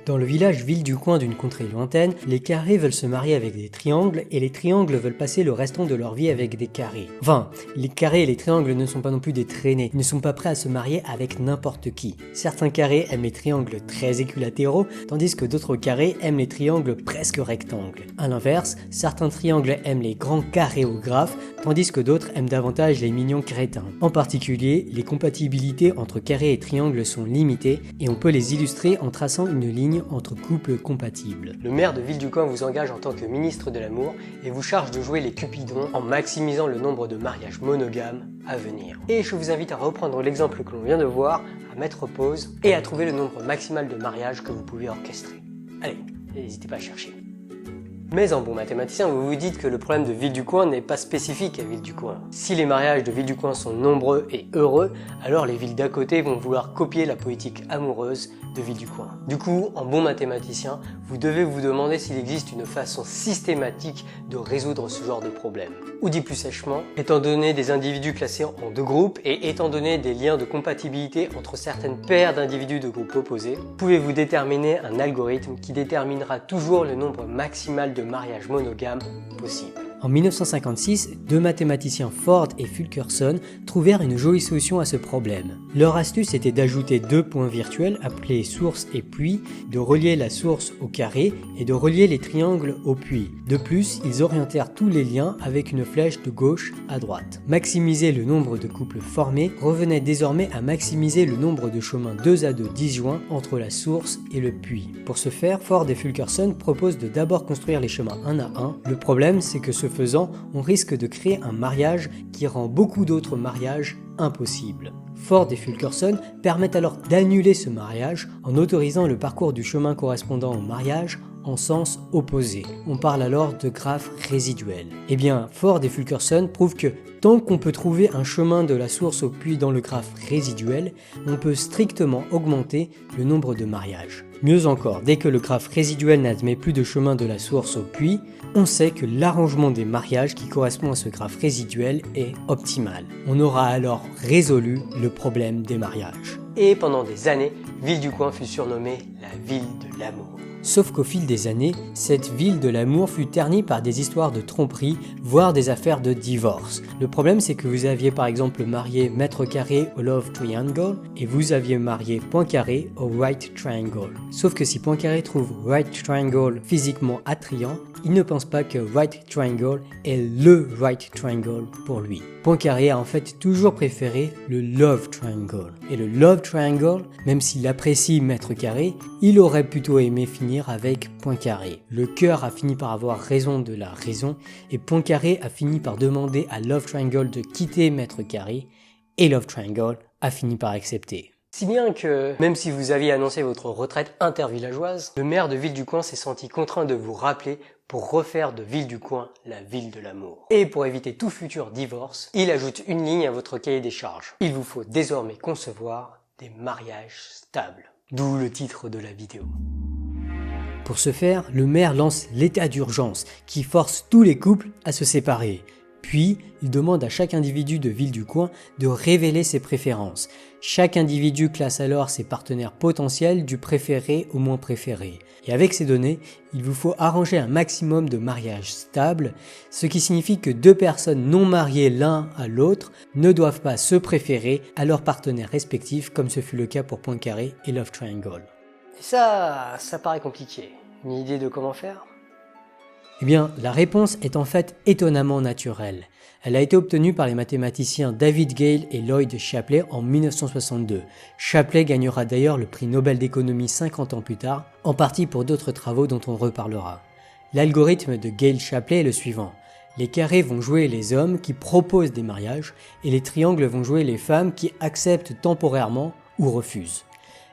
Dans le village Villeducoin d'une contrée lointaine, les carrés veulent se marier avec des triangles et les triangles veulent passer le restant de leur vie avec des carrés. Enfin, les carrés et les triangles ne sont pas non plus des traînés, ils ne sont pas prêts à se marier avec n'importe qui. Certains carrés aiment les triangles très équilatéraux, tandis que d'autres carrés aiment les triangles presque rectangles. A l'inverse, certains triangles aiment les grands caréographes, tandis que d'autres aiment davantage les mignons crétins. En particulier, les compatibilités entre carrés et triangles sont limitées et on peut les illustrer en traçant une ligne entre couples compatibles. Le maire de Villeducoin vous engage en tant que ministre de l'amour et vous charge de jouer les cupidons en maximisant le nombre de mariages monogames à venir. Et je vous invite à reprendre l'exemple que l'on vient de voir, à mettre pause et à trouver le nombre maximal de mariages que vous pouvez orchestrer. Allez, n'hésitez pas à chercher. Mais en bon mathématicien, vous vous dites que le problème de Villeducoin n'est pas spécifique à Villeducoin. Si les mariages de Villeducoin sont nombreux et heureux, alors les villes d'à côté vont vouloir copier la politique amoureuse de Villeducoin. Du coup, en bon mathématicien, vous devez vous demander s'il existe une façon systématique de résoudre ce genre de problème. Ou dit plus sèchement, étant donné des individus classés en deux groupes et étant donné des liens de compatibilité entre certaines paires d'individus de groupes opposés, pouvez-vous déterminer un algorithme qui déterminera toujours le nombre maximal de mariages monogames possibles. En 1956, deux mathématiciens Ford et Fulkerson trouvèrent une jolie solution à ce problème. Leur astuce était d'ajouter deux points virtuels appelés source et puits, de relier la source au carré et de relier les triangles au puits. De plus, ils orientèrent tous les liens avec une flèche de gauche à droite. Maximiser le nombre de couples formés revenait désormais à maximiser le nombre de chemins 2 à 2 disjoints entre la source et le puits. Pour ce faire, Ford et Fulkerson proposent de d'abord construire les chemins un à un. Le problème, c'est que ce faisant, on risque de créer un mariage qui rend beaucoup d'autres mariages impossibles. Ford et Fulkerson permettent alors d'annuler ce mariage en autorisant le parcours du chemin correspondant au mariage en sens opposé. On parle alors de graphe résiduel. Eh bien, Ford et Fulkerson prouvent que tant qu'on peut trouver un chemin de la source au puits dans le graphe résiduel, on peut strictement augmenter le nombre de mariages. Mieux encore, dès que le graphe résiduel n'admet plus de chemin de la source au puits, on sait que l'arrangement des mariages qui correspond à ce graphe résiduel est optimal. On aura alors résolu le problème des mariages. Et pendant des années, Villeducoin fut surnommée la ville de l'amour. Sauf qu'au fil des années, cette ville de l'amour fut ternie par des histoires de tromperie, voire des affaires de divorce. Le problème, c'est que vous aviez par exemple marié Mètre Carré au Love Triangle et vous aviez marié Poincaré au Right Triangle. Sauf que si Poincaré trouve Right Triangle physiquement attrayant, il ne pense pas que Right Triangle est le Right Triangle pour lui. Poincaré a en fait toujours préféré le Love Triangle. Et le Love Triangle, même s'il apprécie Mètre Carré, il aurait plutôt aimé finir avec Poincaré. Le cœur a fini par avoir raison de la raison et Poincaré a fini par demander à Love Triangle de quitter Mètre Carré et Love Triangle a fini par accepter. Si bien que, même si vous aviez annoncé votre retraite intervillageoise, le maire de Villeducoin s'est senti contraint de vous rappeler pour refaire de Villeducoin la ville de l'amour. Et pour éviter tout futur divorce, il ajoute une ligne à votre cahier des charges. Il vous faut désormais concevoir des mariages stables. D'où le titre de la vidéo. Pour ce faire, le maire lance l'état d'urgence qui force tous les couples à se séparer. Puis, il demande à chaque individu de Villeducoin de révéler ses préférences. Chaque individu classe alors ses partenaires potentiels du préféré au moins préféré. Et avec ces données, il vous faut arranger un maximum de mariages stables, ce qui signifie que deux personnes non mariées l'un à l'autre ne doivent pas se préférer à leurs partenaires respectifs, comme ce fut le cas pour Poincaré et Love Triangle. Et ça paraît compliqué. Une idée de comment faire ? Eh bien, la réponse est en fait étonnamment naturelle. Elle a été obtenue par les mathématiciens David Gale et Lloyd Shapley en 1962. Shapley gagnera d'ailleurs le prix Nobel d'économie 50 ans plus tard, en partie pour d'autres travaux dont on reparlera. L'algorithme de Gale-Shapley est le suivant. Les carrés vont jouer les hommes qui proposent des mariages et les triangles vont jouer les femmes qui acceptent temporairement ou refusent.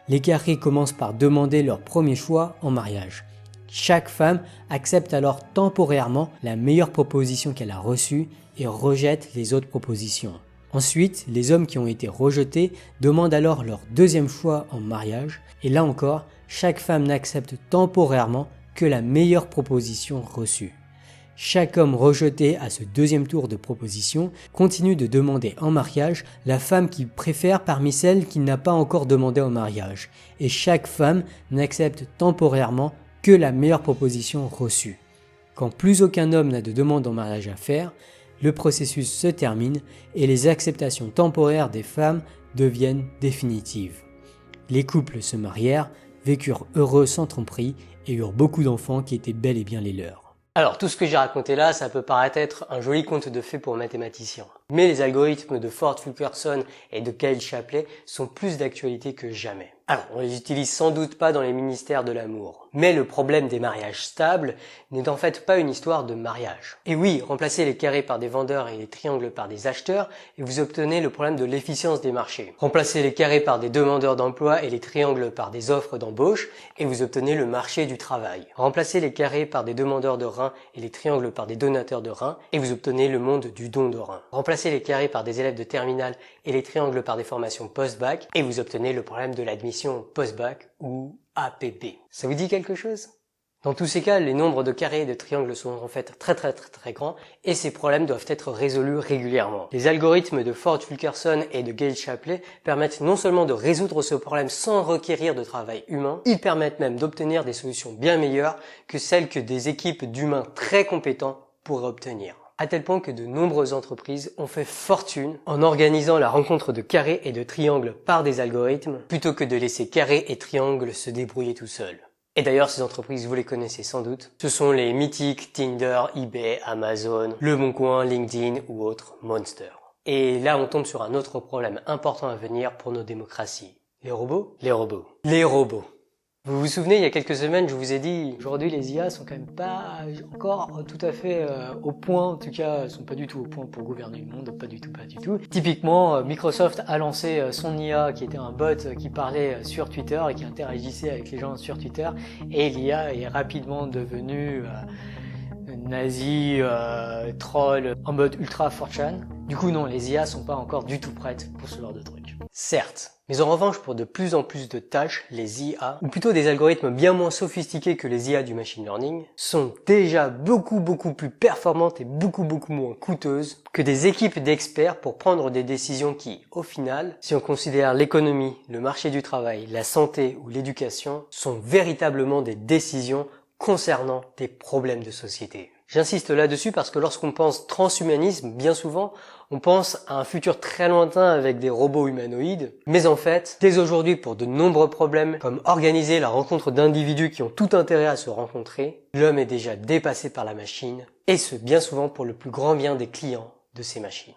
Les carrés commencent par demander leur premier choix en mariage. Chaque femme accepte alors temporairement la meilleure proposition qu'elle a reçue et rejette les autres propositions. Ensuite, les hommes qui ont été rejetés demandent alors leur deuxième choix en mariage et là encore, chaque femme n'accepte temporairement que la meilleure proposition reçue. Chaque homme rejeté à ce deuxième tour de proposition continue de demander en mariage la femme qu'il préfère parmi celles qu'il n'a pas encore demandé en mariage. Et chaque femme n'accepte temporairement que la meilleure proposition reçue. Quand plus aucun homme n'a de demande en mariage à faire, le processus se termine et les acceptations temporaires des femmes deviennent définitives. Les couples se marièrent, vécurent heureux sans tromperie et eurent beaucoup d'enfants qui étaient bel et bien les leurs. Alors, tout ce que j'ai raconté là, ça peut paraître être un joli conte de fées pour mathématiciens. Mais les algorithmes de Ford Fulkerson et de Gail Shapley sont plus d'actualité que jamais. Alors, on les utilise sans doute pas dans les ministères de l'amour. Mais le problème des mariages stables n'est en fait pas une histoire de mariage. Et oui, remplacez les carrés par des vendeurs et les triangles par des acheteurs et vous obtenez le problème de l'efficience des marchés. Remplacez les carrés par des demandeurs d'emploi et les triangles par des offres d'embauche et vous obtenez le marché du travail. Remplacez les carrés par des demandeurs de reins et les triangles par des donateurs de reins et vous obtenez le monde du don de reins. Remplacez les carrés par des élèves de terminale et les triangles par des formations post-bac et vous obtenez le problème de l'admission post-bac ou APB. Ça vous dit quelque chose? Dans tous ces cas, les nombres de carrés et de triangles sont en fait très grands et ces problèmes doivent être résolus régulièrement. Les algorithmes de Ford Fulkerson et de Gail Shapley permettent non seulement de résoudre ce problème sans requérir de travail humain, ils permettent même d'obtenir des solutions bien meilleures que celles que des équipes d'humains très compétents pourraient obtenir. À tel point que de nombreuses entreprises ont fait fortune en organisant la rencontre de carrés et de triangles par des algorithmes, plutôt que de laisser carrés et triangles se débrouiller tout seuls. Et d'ailleurs, ces entreprises, vous les connaissez sans doute. Ce sont les mythiques Tinder, eBay, Amazon, Le Bon Coin, LinkedIn ou autres Monster. Et là, on tombe sur un autre problème important à venir pour nos démocraties. Les robots? Les robots. Les robots. Vous vous souvenez, il y a quelques semaines, je vous ai dit, aujourd'hui les IA sont quand même pas encore tout à fait au point, en tout cas, elles sont pas du tout au point pour gouverner le monde, pas du tout. Typiquement, Microsoft a lancé son IA qui était un bot qui parlait sur Twitter et qui interagissait avec les gens sur Twitter, et l'IA est rapidement devenue nazi, troll, en mode ultra 4chan. Du coup non, les IA sont pas encore du tout prêtes pour ce genre de truc. Certes, mais en revanche pour de plus en plus de tâches, les IA, ou plutôt des algorithmes bien moins sophistiqués que les IA du machine learning, sont déjà beaucoup plus performantes et beaucoup moins coûteuses que des équipes d'experts pour prendre des décisions qui, au final, si on considère l'économie, le marché du travail, la santé ou l'éducation, sont véritablement des décisions concernant des problèmes de société. J'insiste là-dessus parce que lorsqu'on pense transhumanisme, bien souvent, on pense à un futur très lointain avec des robots humanoïdes. Mais en fait, dès aujourd'hui, pour de nombreux problèmes, comme organiser la rencontre d'individus qui ont tout intérêt à se rencontrer, l'homme est déjà dépassé par la machine, et ce, bien souvent pour le plus grand bien des clients de ces machines.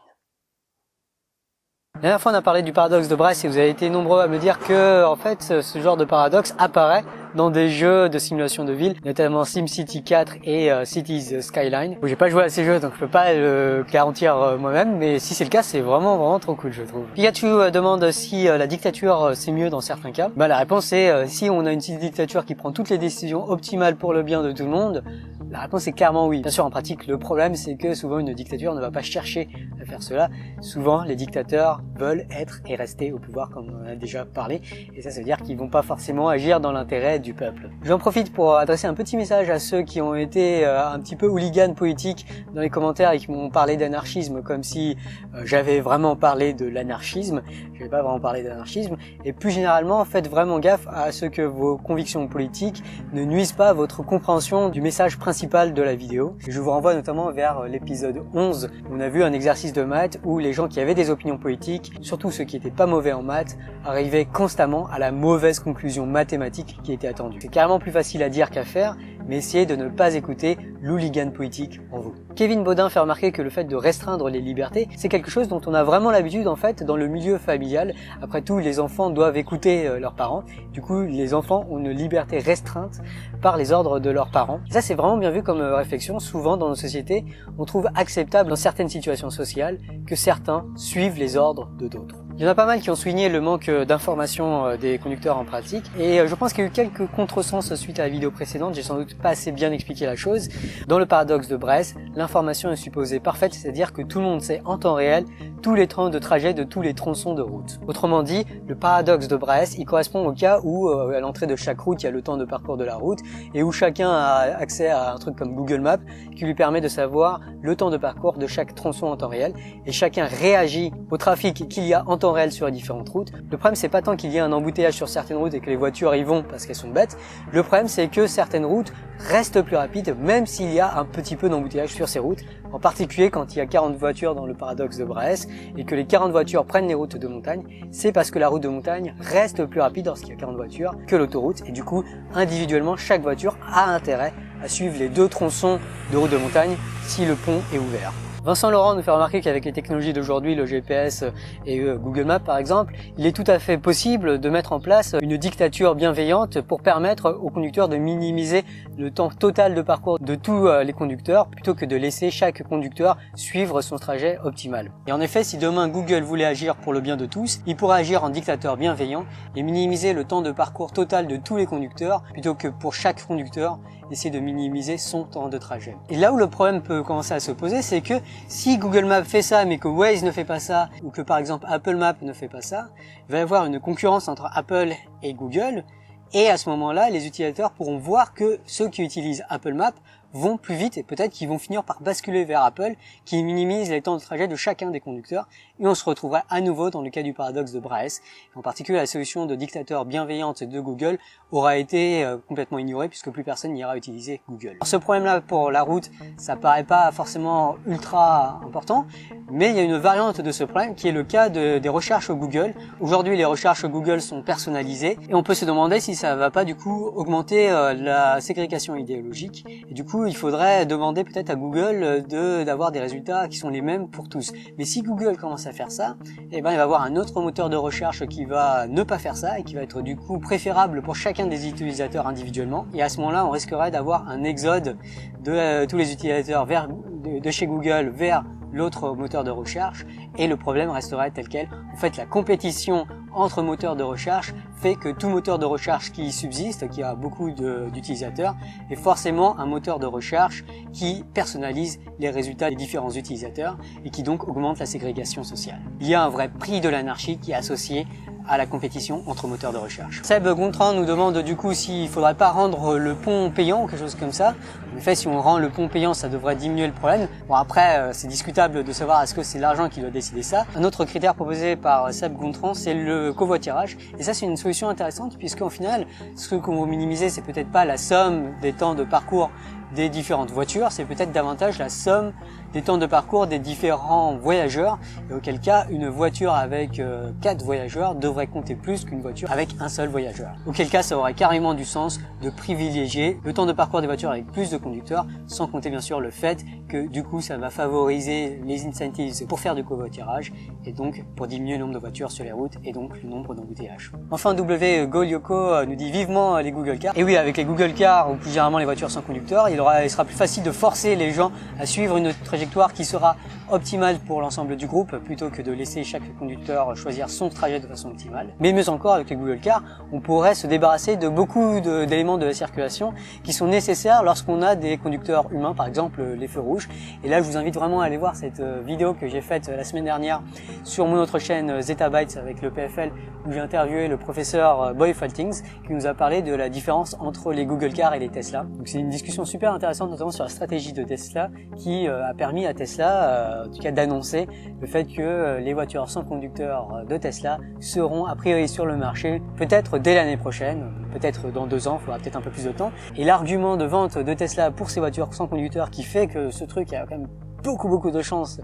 La dernière fois, on a parlé du paradoxe de Brest et vous avez été nombreux à me dire que, en fait, ce genre de paradoxe apparaît dans des jeux de simulation de ville, notamment SimCity 4 et Cities Skyline. J'ai pas joué à ces jeux, donc je peux pas le garantir moi-même, mais si c'est le cas, c'est vraiment trop cool, je trouve. Pikachu demande si la dictature c'est mieux dans certains cas. Bah la réponse est si on a une dictature qui prend toutes les décisions optimales pour le bien de tout le monde, la réponse est clairement oui. Bien sûr, en pratique, le problème c'est que souvent une dictature ne va pas chercher à faire cela. Souvent, les dictateurs veulent être et rester au pouvoir, comme on en a déjà parlé, et ça veut dire qu'ils vont pas forcément agir dans l'intérêt du peuple. J'en profite pour adresser un petit message à ceux qui ont été un petit peu hooligans politiques dans les commentaires et qui m'ont parlé d'anarchisme comme si j'avais vraiment parlé de l'anarchisme. Je n'avais pas vraiment parlé d'anarchisme. Et plus généralement, faites vraiment gaffe à ce que vos convictions politiques ne nuisent pas à votre compréhension du message principal de la vidéo. Je vous renvoie notamment vers l'épisode 11 où on a vu un exercice de maths où les gens qui avaient des opinions politiques, surtout ceux qui étaient pas mauvais en maths, arrivaient constamment à la mauvaise conclusion mathématique qui était attendue. C'est carrément plus facile à dire qu'à faire, mais essayez de ne pas écouter l'hooligan politique en vous. Kevin Baudin fait remarquer que le fait de restreindre les libertés, c'est quelque chose dont on a vraiment l'habitude en fait dans le milieu familial. Après tout, les enfants doivent écouter leurs parents. Du coup, les enfants ont une liberté restreinte par les ordres de leurs parents. Et ça, c'est vraiment bien vu comme réflexion. Souvent, dans nos sociétés, on trouve acceptable dans certaines situations sociales que certains suivent les ordres de d'autres. Il y en a pas mal qui ont souligné le manque d'informations des conducteurs en pratique, et je pense qu'il y a eu quelques contresens suite à la vidéo précédente, j'ai sans doute pas assez bien expliqué la chose. Dans le paradoxe de Brest, l'information est supposée parfaite, c'est-à-dire que tout le monde sait en temps réel tous les temps de trajet de tous les tronçons de route. Autrement dit, le paradoxe de Brest, il correspond au cas où à l'entrée de chaque route, il y a le temps de parcours de la route, et où chacun a accès à un truc comme Google Maps, qui lui permet de savoir le temps de parcours de chaque tronçon en temps réel, et chacun réagit au trafic qu'il y a en temps réel sur les différentes routes. Le problème, c'est pas tant qu'il y a un embouteillage sur certaines routes et que les voitures y vont parce qu'elles sont bêtes. Le problème, c'est que certaines routes restent plus rapides, même s'il y a un petit peu d'embouteillage sur ces routes. En particulier quand il y a 40 voitures dans le paradoxe de Brest et que les 40 voitures prennent les routes de montagne, c'est parce que la route de montagne reste plus rapide lorsqu'il y a 40 voitures que l'autoroute, et du coup, individuellement, chaque voiture a intérêt à suivre les deux tronçons de route de montagne si le pont est ouvert. Vincent Laurent nous fait remarquer qu'avec les technologies d'aujourd'hui, le GPS et Google Maps par exemple, il est tout à fait possible de mettre en place une dictature bienveillante pour permettre aux conducteurs de minimiser le temps total de parcours de tous les conducteurs plutôt que de laisser chaque conducteur suivre son trajet optimal. Et en effet, si demain Google voulait agir pour le bien de tous, il pourrait agir en dictateur bienveillant et minimiser le temps de parcours total de tous les conducteurs plutôt que pour chaque conducteur essayer de minimiser son temps de trajet. Et là où le problème peut commencer à se poser, c'est que si Google Maps fait ça, mais que Waze ne fait pas ça, ou que par exemple Apple Maps ne fait pas ça, il va y avoir une concurrence entre Apple et Google, et à ce moment-là, les utilisateurs pourront voir que ceux qui utilisent Apple Maps vont plus vite et peut-être qu'ils vont finir par basculer vers Apple, qui minimise les temps de trajet de chacun des conducteurs, et on se retrouvera à nouveau dans le cas du paradoxe de Brest. En particulier, la solution de dictateur bienveillante de Google aura été complètement ignorée puisque plus personne n'ira utiliser Google. Alors, ce problème-là pour la route, ça paraît pas forcément ultra important, mais il y a une variante de ce problème qui est le cas des recherches Google. Aujourd'hui, les recherches Google sont personnalisées et on peut se demander si ça va pas du coup augmenter la ségrégation idéologique, et du coup il faudrait demander peut-être à Google d'avoir des résultats qui sont les mêmes pour tous. Mais si Google commence à faire ça, eh ben il va y avoir un autre moteur de recherche qui va ne pas faire ça et qui va être du coup préférable pour chacun des utilisateurs individuellement, et à ce moment-là on risquerait d'avoir un exode de tous les utilisateurs de chez Google vers l'autre moteur de recherche, et le problème resterait tel quel. En fait, la compétition entre moteurs de recherche fait que tout moteur de recherche qui subsiste, qui a beaucoup d'utilisateurs, est forcément un moteur de recherche qui personnalise les résultats des différents utilisateurs et qui donc augmente la ségrégation sociale. Il y a un vrai prix de l'anarchie qui est associé à la compétition entre moteurs de recherche. Seb Gontran nous demande du coup s'il faudrait pas rendre le pont payant ou quelque chose comme ça. En effet, si on rend le pont payant, ça devrait diminuer le problème. Bon, après, c'est discutable de savoir est-ce que c'est l'argent qui doit décider ça. Un autre critère proposé par Seb Gontran, c'est le covoiturage. Et ça, c'est une solution intéressante puisqu'en final, ce qu'on veut minimiser, c'est peut-être pas la somme des temps de parcours des différentes voitures, c'est peut-être davantage la somme des temps de parcours des différents voyageurs, et auquel cas une voiture avec 4 voyageurs devrait compter plus qu'une voiture avec un seul voyageur. Auquel cas ça aurait carrément du sens de privilégier le temps de parcours des voitures avec plus de conducteurs, sans compter bien sûr le fait que du coup ça va favoriser les incentives pour faire du covoiturage et donc pour diminuer le nombre de voitures sur les routes et donc le nombre d'embouteillages. Enfin, W Golyoko nous dit vivement les Google Cars. Et oui, avec les Google Cars ou plus généralement les voitures sans conducteur, il sera plus facile de forcer les gens à suivre une trajectoire qui sera optimale pour l'ensemble du groupe plutôt que de laisser chaque conducteur choisir son trajet de façon optimale. Mais mieux encore, avec les Google Cars, on pourrait se débarrasser de beaucoup d'éléments de la circulation qui sont nécessaires lorsqu'on a des conducteurs humains, par exemple les feux rouges. Et là, je vous invite vraiment à aller voir cette vidéo que j'ai faite la semaine dernière sur mon autre chaîne Zetabytes avec le PFL, où j'ai interviewé le professeur Boy Faltings qui nous a parlé de la différence entre les Google Cars et les Tesla. Donc c'est une discussion super intéressante, notamment sur la stratégie de Tesla qui a permis à Tesla, en tout cas d'annoncer le fait que les voitures sans conducteur de Tesla seront a priori sur le marché peut-être dès l'année prochaine, peut-être dans 2 ans, il faudra peut-être un peu plus de temps. Et l'argument de vente de Tesla pour ces voitures sans conducteur qui fait que ce truc a quand même beaucoup de chances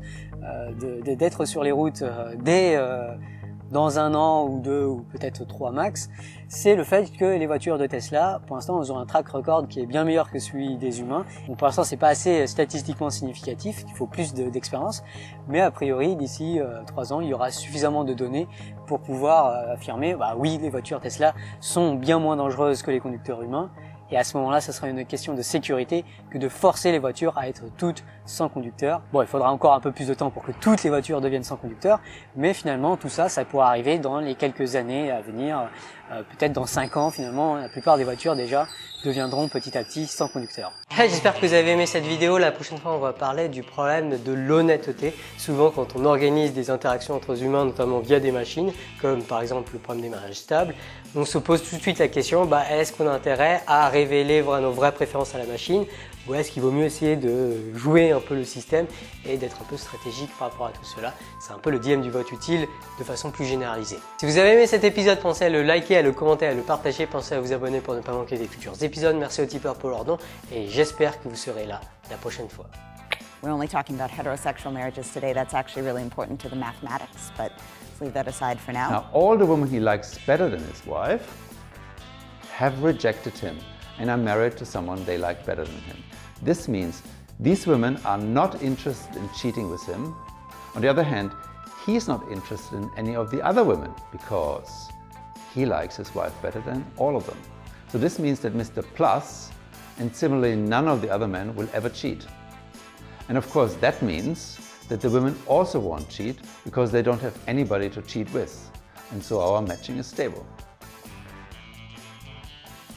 d'être sur les routes dès dans 1 an ou 2 ou peut-être 3 max, c'est le fait que les voitures de Tesla, pour l'instant, elles ont un track record qui est bien meilleur que celui des humains. Donc pour l'instant, c'est pas assez statistiquement significatif, il faut plus d'expérience, mais a priori, d'ici 3 ans, il y aura suffisamment de données pour pouvoir affirmer, bah oui, les voitures Tesla sont bien moins dangereuses que les conducteurs humains, Et à ce moment-là, ce sera une question de sécurité que de forcer les voitures à être toutes sans conducteur. Bon, il faudra encore un peu plus de temps pour que toutes les voitures deviennent sans conducteur, mais finalement, tout ça, ça pourra arriver dans les quelques années à venir. Peut-être dans 5 ans, finalement, la plupart des voitures déjà deviendront petit à petit sans conducteur. J'espère que vous avez aimé cette vidéo. La prochaine fois, on va parler du problème de l'honnêteté. Souvent, quand on organise des interactions entre humains, notamment via des machines, comme par exemple le problème des mariages stables, on se pose tout de suite la question, est-ce qu'on a intérêt à révéler nos vraies préférences à la machine, ou est-ce qu'il vaut mieux essayer de jouer un peu le système et d'être un peu stratégique par rapport à tout cela. C'est un peu le dilemme du vote utile de façon plus généralisée. Si vous avez aimé cet épisode, pensez à le liker, à le commenter, à le partager, pensez à vous abonner pour ne pas manquer des futurs épisodes. Merci aux tipeurs pour leur don et j'espère que vous serez là la prochaine fois. We're only talking about heterosexual marriages today. That's actually really important to the mathematics, but let's leave that aside for now. Now, all the women he likes better than his wife have rejected him and are married to someone they like better than him. This means these women are not interested in cheating with him. On the other hand, he's not interested in any of the other women because he likes his wife better than all of them. So this means that Mr. Plus, and similarly none of the other men, will ever cheat. And of course that means that the women also won't cheat because they don't have anybody to cheat with. And so our matching is stable.